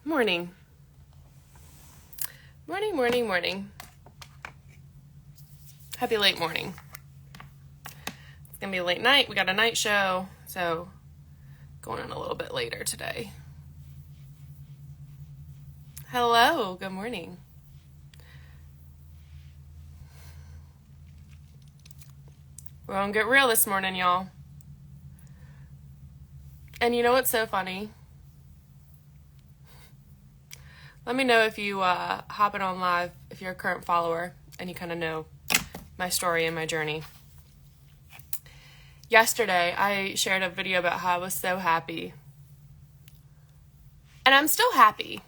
Morning. Morning. Happy late morning. It's going to be a late night. We got a night show, so going on a little bit later today. Hello, good morning. We're going to get real this morning, y'all. And you know what's so funny? Let me know if you hop it on live, if you're a current follower and you kind of know my story and my journey. Yesterday, I shared a video about how I was so happy. And I'm still happy.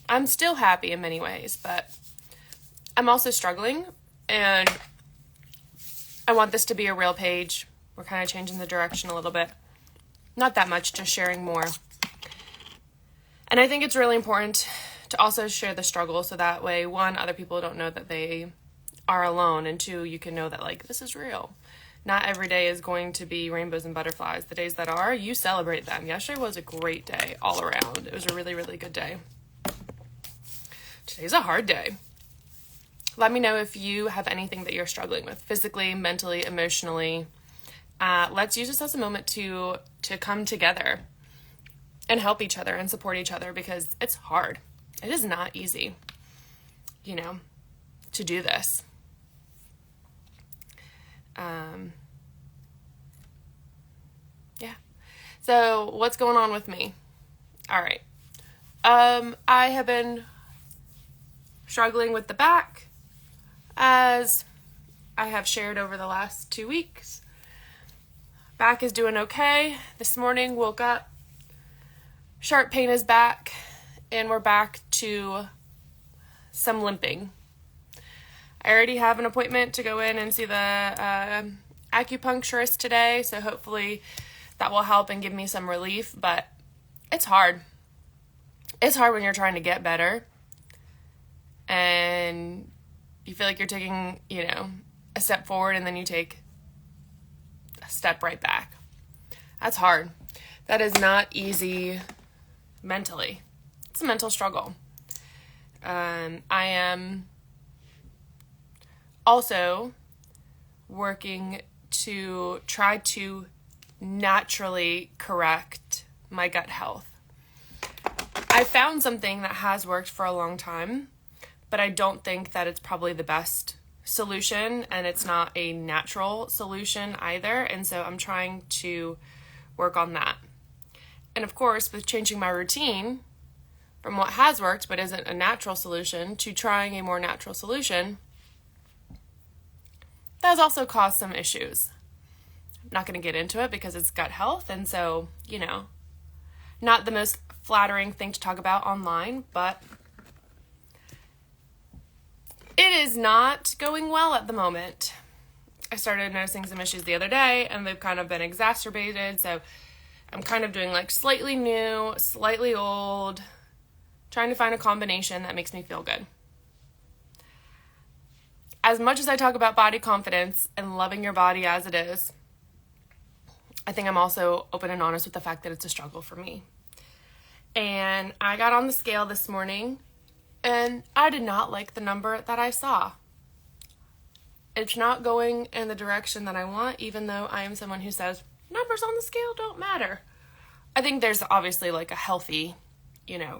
I'm still happy in many ways, but I'm also struggling, and I want this to be a real page. We're kind of changing the direction a little bit. Not that much, just sharing more. And I think it's really important to also share the struggle, so that way, one, other people don't know that they are alone, and two, you can know that, like, this is real. Not every day is going to be rainbows and butterflies. The days that are, you celebrate them. Yesterday was a great day all around. It was a really, really good day. Today's a hard day. Let me know if you have anything that you're struggling with, physically, mentally, emotionally. Let's use this as a moment to come together and help each other and support each other, because it's hard. It is not easy, to do this. Yeah. So what's going on with me? All right. I have been struggling with the back, as I have shared over the last 2 weeks. Back is doing okay. This morning, woke up, sharp pain is back, and we're back to some limping. I already have an appointment to go in and see the acupuncturist today, so hopefully that will help and give me some relief, but it's hard. It's hard when you're trying to get better and you feel like you're taking, a step forward and then you take a step right back. That's hard. That is not easy mentally. It's a mental struggle. I am also working to try to naturally correct my gut health. I found something that has worked for a long time, but I don't think that it's probably the best solution, and it's not a natural solution either, and so I'm trying to work on that. And of course, with changing my routine from what has worked but isn't a natural solution to trying a more natural solution, that has also caused some issues. I'm not going to get into it because it's gut health, and so, not the most flattering thing to talk about online, but it is not going well at the moment. I started noticing some issues the other day, and they've kind of been exacerbated, so I'm kind of doing like slightly new, slightly old, trying to find a combination that makes me feel good. As much as I talk about body confidence and loving your body as it is, I think I'm also open and honest with the fact that it's a struggle for me. And I got on the scale this morning, and I did not like the number that I saw. It's not going in the direction that I want, even though I am someone who says numbers on the scale don't matter. I think there's obviously like a healthy,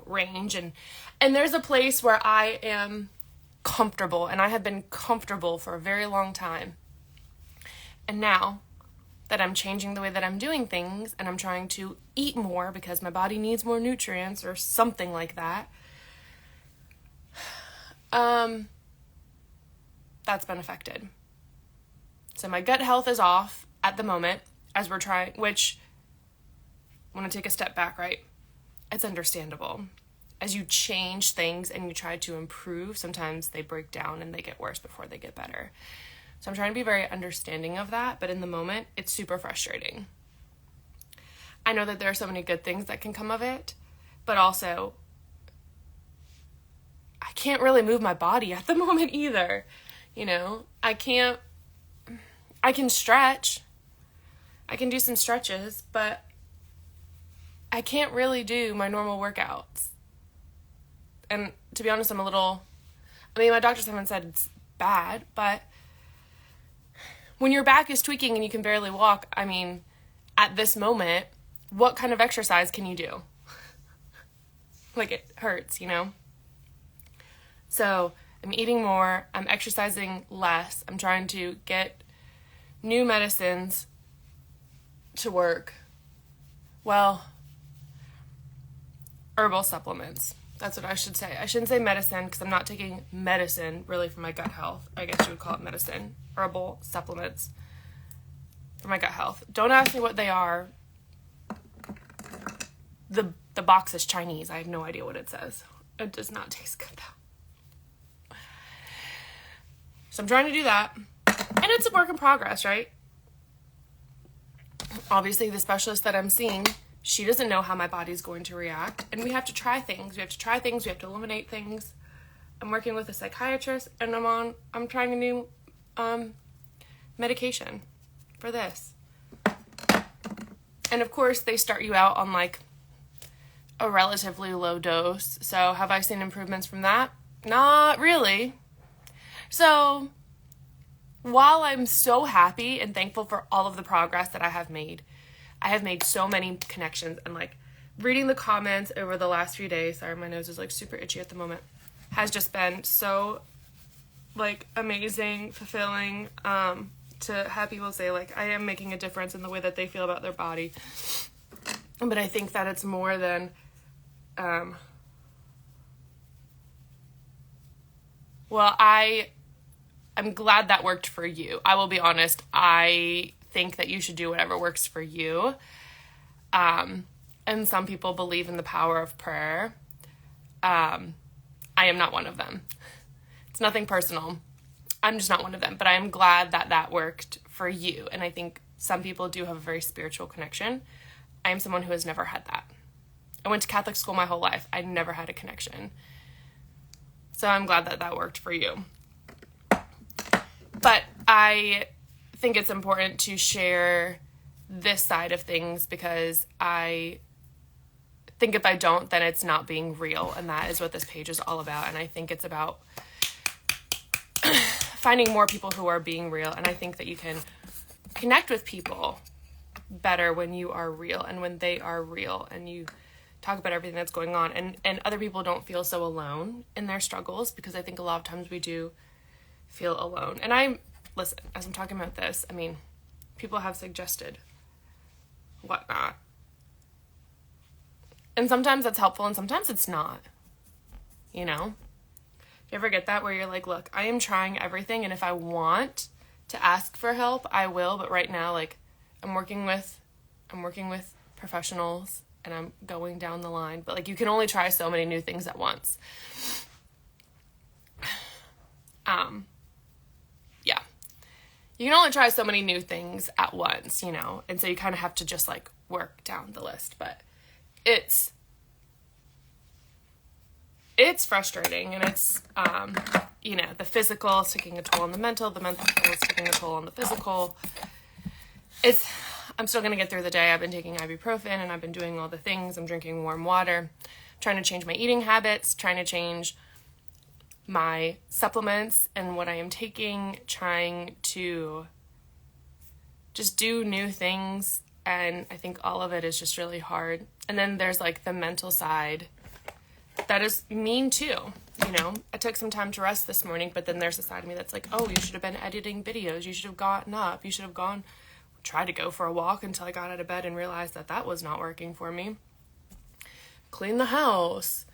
range, and there's a place where I am comfortable, and I have been comfortable for a very long time. And now that I'm changing the way that I'm doing things, and I'm trying to eat more because my body needs more nutrients or something like that, that's been affected. So my gut health is off at the moment as we're trying, which, I want to take a step back, right? It's understandable. As you change things and you try to improve, sometimes they break down and they get worse before they get better. So I'm trying to be very understanding of that, but in the moment, it's super frustrating. I know that there are so many good things that can come of it, but also, I can't really move my body at the moment either. I can stretch. I can do some stretches, but I can't really do my normal workouts. And to be honest, my doctors haven't said it's bad, but when your back is tweaking and you can barely walk, at this moment, what kind of exercise can you do? Like, it hurts, So I'm eating more, I'm exercising less, I'm trying to get new medicines to work. Well, herbal supplements. That's what I should say. I shouldn't say medicine because I'm not taking medicine really for my gut health. I guess you would call it medicine. Herbal supplements for my gut health. Don't ask me what they are. The box is Chinese. I have no idea what it says. It does not taste good though. So I'm trying to do that. And it's a work in progress, right? Obviously, the specialist that I'm seeing, she doesn't know how my body's going to react. And we have to try things. We have to eliminate things. I'm working with a psychiatrist, and I'm trying a new medication for this. And of course, they start you out on like a relatively low dose. So have I seen improvements from that? Not really. So while I'm so happy and thankful for all of the progress that I have made so many connections, and like reading the comments over the last few days, sorry, my nose is like super itchy at the moment, has just been so like amazing, fulfilling, to have people say like I am making a difference in the way that they feel about their body. But I think that it's more than I'm glad that worked for you. I will be honest, I think that you should do whatever works for you. And some people believe in the power of prayer. I am not one of them. It's nothing personal. I'm just not one of them. But I am glad that that worked for you. And I think some people do have a very spiritual connection. I am someone who has never had that. I went to Catholic school my whole life. I never had a connection. So I'm glad that that worked for you. But I think it's important to share this side of things because I think if I don't, then it's not being real. And that is what this page is all about. And I think it's about finding more people who are being real. And I think that you can connect with people better when you are real and when they are real and you talk about everything that's going on, and other people don't feel so alone in their struggles, because I think a lot of times we do feel alone. And listen, as I'm talking about this, people have suggested whatnot. And sometimes that's helpful and sometimes it's not, You ever get that where you're like, look, I am trying everything, and if I want to ask for help, I will, but right now, like, I'm working with professionals and I'm going down the line, but like, you can only try so many new things at once. Yeah. You can only try so many new things at once, and so you kind of have to just like work down the list, but it's frustrating, and it's, the physical is taking a toll on the mental is taking a toll on the physical. I'm still going to get through the day. I've been taking ibuprofen and I've been doing all the things. I'm drinking warm water, trying to change my eating habits, trying to change my supplements and what I am taking, trying to just do new things. And I think all of it is just really hard. And then there's like the mental side that is mean too. I took some time to rest this morning, but then there's a side of me that's like, oh, you should have been editing videos. You should have gotten up. You should have tried to go for a walk until I got out of bed and realized that was not working for me. Clean the house.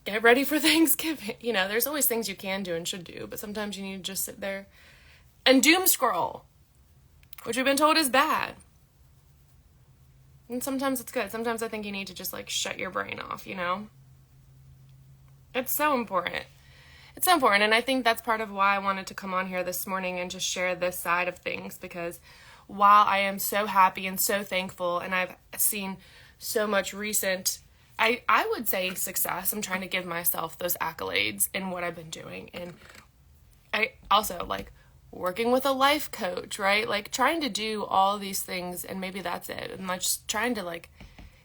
Get ready for Thanksgiving. There's always things you can do and should do, but sometimes you need to just sit there and doom scroll, which we've been told is bad. And sometimes it's good. Sometimes I think you need to just like shut your brain off, It's so important. It's so important. And I think that's part of why I wanted to come on here this morning and just share this side of things, because while I am so happy and so thankful, and I've seen so much recent, I would say success. I'm trying to give myself those accolades in what I've been doing. And I also like working with a life coach, right? Like trying to do all these things, and maybe that's it. And like just trying to like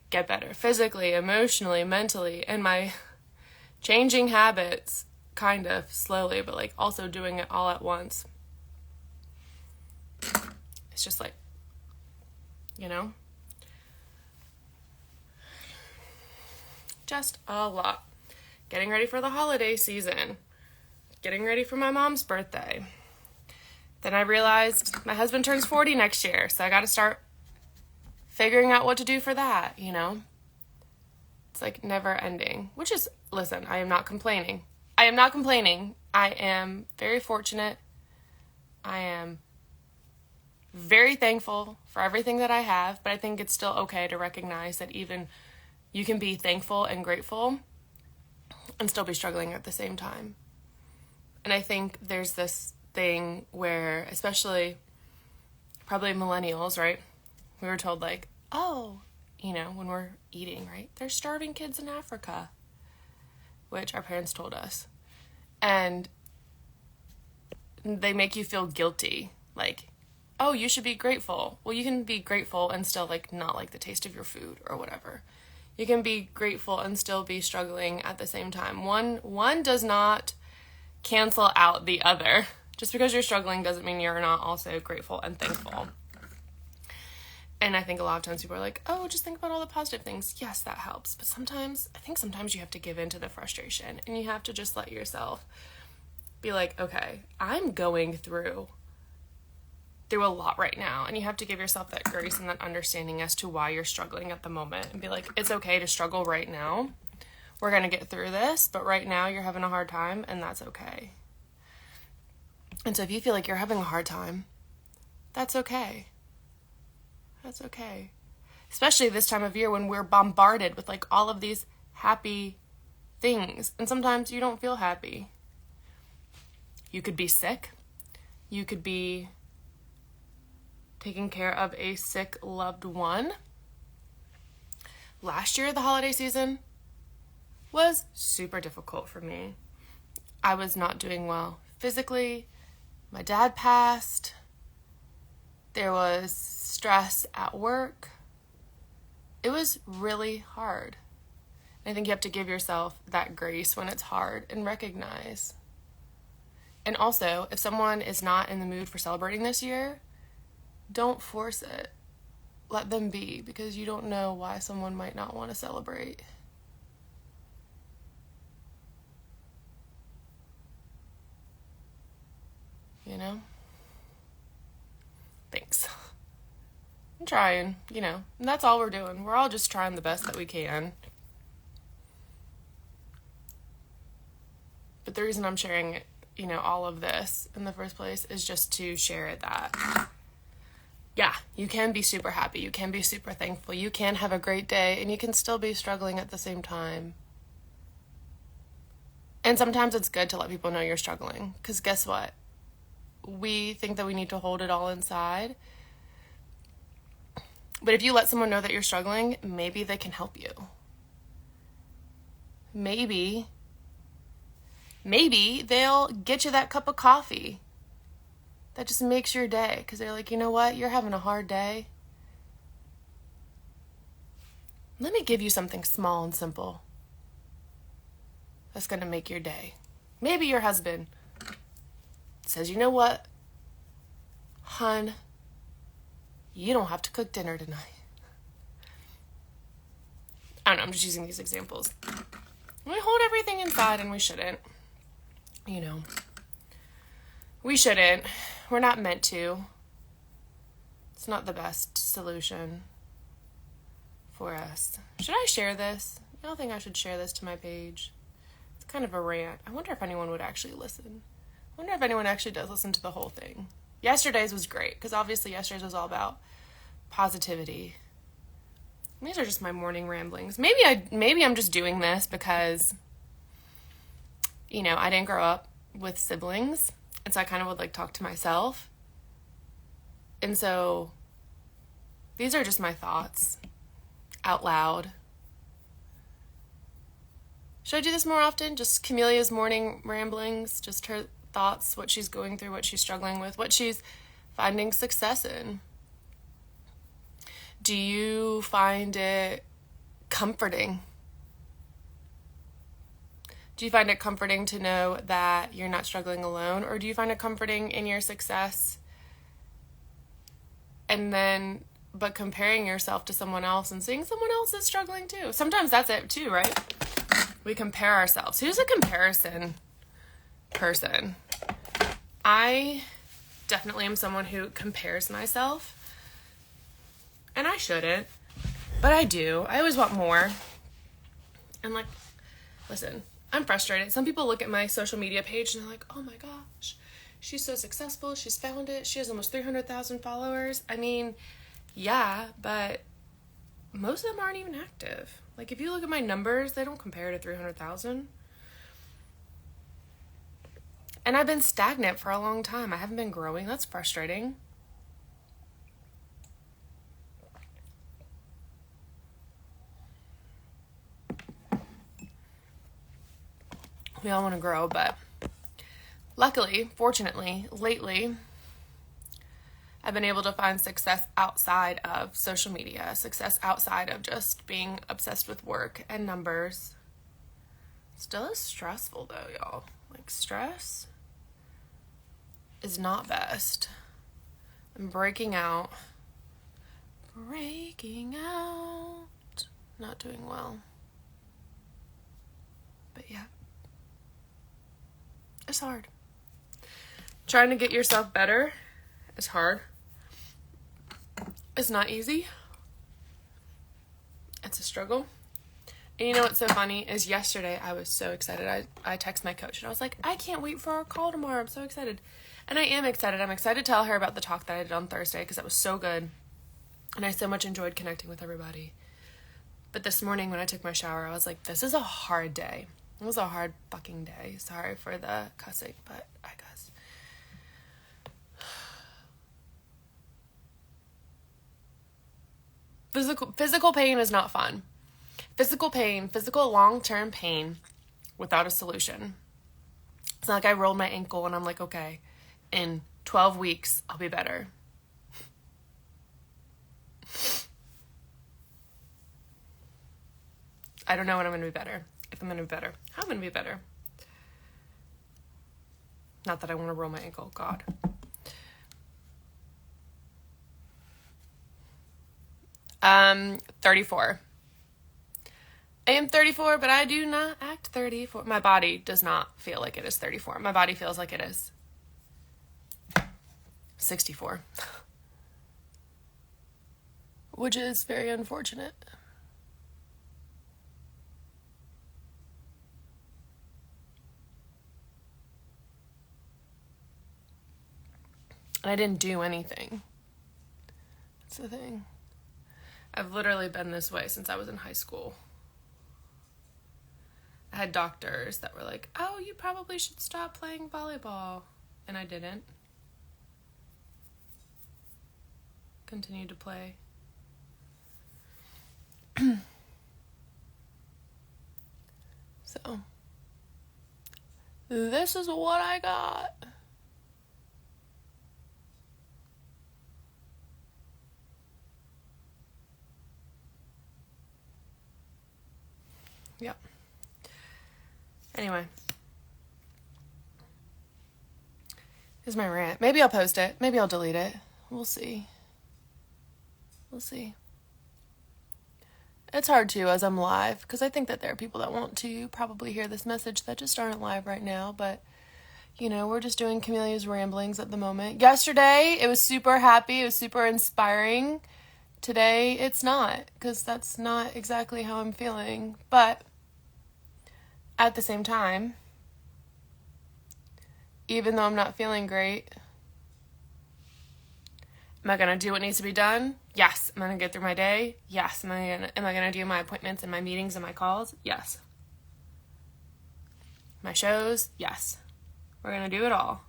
get better physically, emotionally, mentally. And my changing habits kind of slowly, but like also doing it all at once. It's just like, you know, just a lot. Getting ready for the holiday season, getting ready for my mom's birthday. Then I realized my husband turns 40 next year, so I got to start figuring out what to do for that, you know? It's like never ending, which is, listen, I am not complaining. I am very fortunate. I am very thankful for everything that I have, but I think it's still okay to recognize that even you can be thankful and grateful and still be struggling at the same time. And I think there's this thing where, especially probably millennials, right? We were told like, oh, you know, when we're eating, right? There's starving kids in Africa, which our parents told us. And they make you feel guilty. Like, oh, you should be grateful. Well, you can be grateful and still like not like the taste of your food or whatever. You can be grateful and still be struggling at the same time. One does not cancel out the other. Just because you're struggling doesn't mean you're not also grateful and thankful. And I think a lot of times people are like, oh, just think about all the positive things. Yes, that helps. But I think sometimes you have to give in to the frustration and you have to just let yourself be like, okay, I'm going through a lot right now. And you have to give yourself that grace and that understanding as to why you're struggling at the moment and be like, it's okay to struggle right now. We're going to get through this, but right now you're having a hard time and that's okay. And so if you feel like you're having a hard time, that's okay. That's okay. Especially this time of year when we're bombarded with like all of these happy things. And sometimes you don't feel happy. You could be sick. You could be taking care of a sick loved one. Last year, the holiday season was super difficult for me. I was not doing well physically. My dad passed. There was stress at work. It was really hard. I think you have to give yourself that grace when it's hard and recognize. And also, if someone is not in the mood for celebrating this year, don't force it. Let them be, because you don't know why someone might not want to celebrate. You know? Thanks. I'm trying, you know, and that's all we're doing. We're all just trying the best that we can. But the reason I'm sharing, you know, all of this in the first place is just to share that, yeah, you can be super happy. You can be super thankful. You can have a great day, and you can still be struggling at the same time. And sometimes it's good to let people know you're struggling, because guess what? We think that we need to hold it all inside. But if you let someone know that you're struggling, maybe they can help you. Maybe they'll get you that cup of coffee that just makes your day, because they're like, you know what? You're having a hard day. Let me give you something small and simple that's going to make your day. Maybe your husband says, you know what, hun, you don't have to cook dinner tonight. I don't know, I'm just using these examples. We hold everything inside and we shouldn't. You know, we shouldn't. We're not meant to. It's not the best solution for us. Should I share this? I don't think I should share this to my page. It's kind of a rant. I wonder if anyone would actually listen. I wonder if anyone actually does listen to the whole thing. Yesterday's was great, because obviously yesterday's was all about positivity. These are just my morning ramblings. Maybe I'm just doing this because, you know, I didn't grow up with siblings, and so I kind of would like talk to myself. And so these are just my thoughts out loud. Should I do this more often? Just Camelia's morning ramblings, just her thoughts, what she's going through, what she's struggling with, what she's finding success in. Do you find it comforting? Do you find it comforting to know that you're not struggling alone, or do you find it comforting in your success but comparing yourself to someone else and seeing someone else is struggling too? Sometimes that's it too, right? We compare ourselves. Who's a comparison person? I definitely am someone who compares myself, and I shouldn't, but I do. I always want more. And like, listen, I'm frustrated. Some people look at my social media page and they're like, oh my gosh, she's so successful. She's found it. She has almost 300,000 followers. I mean, yeah, but most of them aren't even active. Like, if you look at my numbers, they don't compare to 300,000. And I've been stagnant for a long time. I haven't been growing. That's frustrating. We all want to grow, but luckily, fortunately, lately, I've been able to find success outside of social media, success outside of just being obsessed with work and numbers. Still is stressful though, y'all. Like, stress is not best. I'm breaking out. Not doing well. But yeah. It's hard. Trying to get yourself better is hard. It's not easy. It's a struggle. And you know what's so funny is yesterday I was so excited. I texted my coach and I was like, I can't wait for our call tomorrow. I'm so excited. And I am excited. I'm excited to tell her about the talk that I did on Thursday because that was so good. And I so much enjoyed connecting with everybody. But this morning when I took my shower, I was like, this is a hard day. It was a hard fucking day. Sorry for the cussing, but I guess. Physical pain is not fun. Physical long-term pain without a solution. It's not like I rolled my ankle and I'm like, okay, in 12 weeks, I'll be better. I don't know when I'm going to be better. If I'm going to be better. How I'm going to be better. Not that I want to roll my ankle. God. I'm 34. I am 34, but I do not act 34. My body does not feel like it is 34. My body feels like it is 64. Which is very unfortunate. And I didn't do anything. That's the thing. I've literally been this way since I was in high school. I had doctors that were like, oh, you probably should stop playing volleyball. And I didn't. Continued to play. So, this is what I got. Yep. Anyway. Here's my rant. Maybe I'll post it. Maybe I'll delete it. We'll see. It's hard too as I'm live because I think that there are people that want to probably hear this message that just aren't live right now. But, you know, we're just doing Camelia's ramblings at the moment. Yesterday, it was super happy. It was super inspiring. Today, it's not because that's not exactly how I'm feeling. But at the same time, even though I'm not feeling great, am I going to do what needs to be done? Yes. Am I going to get through my day? Yes. Am I going to do my appointments and my meetings and my calls? Yes. My shows? Yes. We're going to do it all.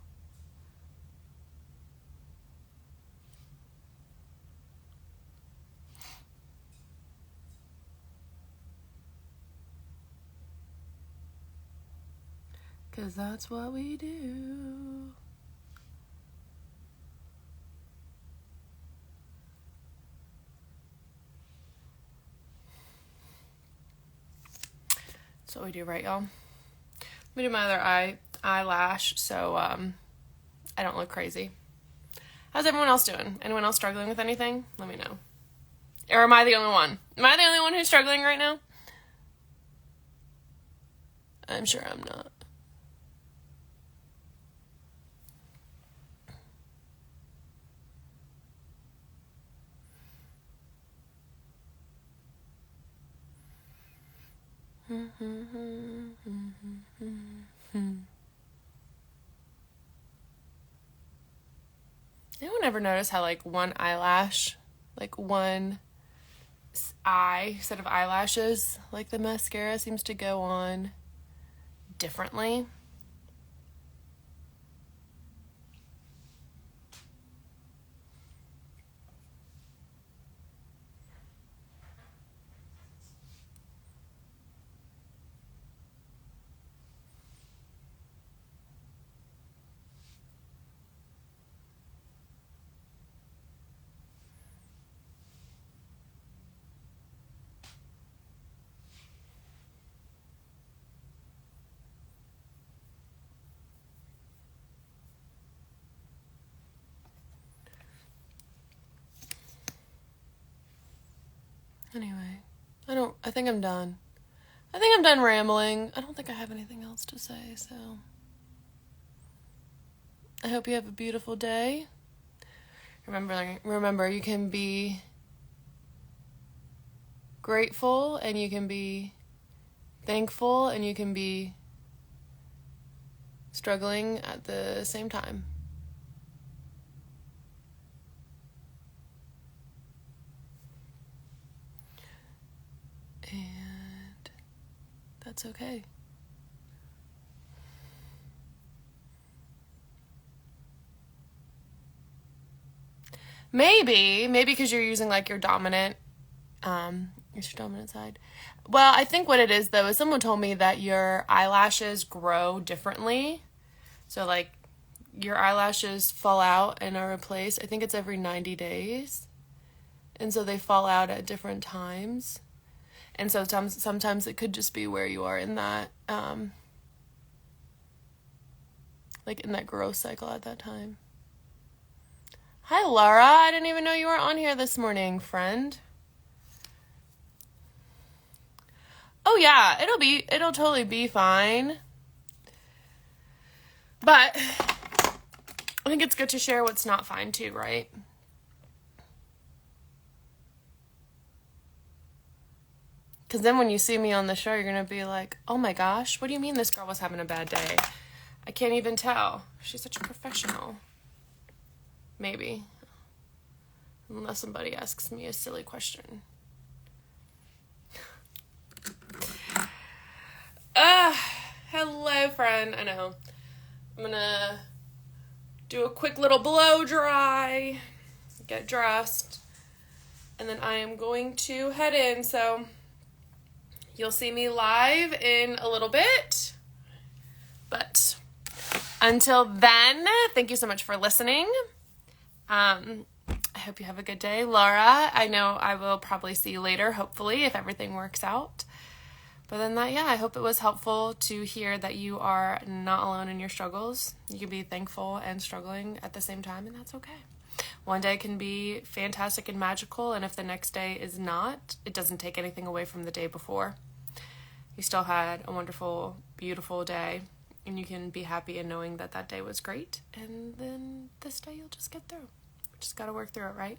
Because that's what we do. That's what we do, right, y'all? me do my other eyelash so I don't look crazy. How's everyone else doing? Anyone else struggling with anything? Let me know. Or am I the only one? Am I the only one who's struggling right now? I'm sure I'm not. Anyone ever notice how like one eyelash, like one set of eyelashes, like the mascara seems to go on differently? Anyway, I think I'm done. I think I'm done rambling. I don't think I have anything else to say, so I hope you have a beautiful day. Remember, you can be grateful and you can be thankful and you can be struggling at the same time. And that's okay. Maybe because you're using like your dominant, it's your dominant side. Well, I think what it is though is someone told me that your eyelashes grow differently. So like your eyelashes fall out and are replaced. I think it's every 90 days. And so they fall out at different times. And so sometimes it could just be where you are in that, like in that growth cycle at that time. Hi, Laura. I didn't even know you were on here this morning, friend. Oh yeah, it'll totally be fine. But I think it's good to share what's not fine too, right? Because then when you see me on the show, you're going to be like, oh my gosh, what do you mean this girl was having a bad day? I can't even tell. She's such a professional. Maybe. Unless somebody asks me a silly question. Hello, friend. I know. I'm going to do a quick little blow dry, get dressed, and then I am going to head in. So you'll see me live in a little bit. But until then, thank you so much for listening. I hope you have a good day. Laura, I know I will probably see you later, hopefully, if everything works out. But then I hope it was helpful to hear that you are not alone in your struggles. You can be thankful and struggling at the same time, and that's okay. One day can be fantastic and magical, and if the next day is not, it doesn't take anything away from the day before. You still had a wonderful, beautiful day, and you can be happy in knowing that that day was great, and then this day you'll just get through. We just got to work through it, right?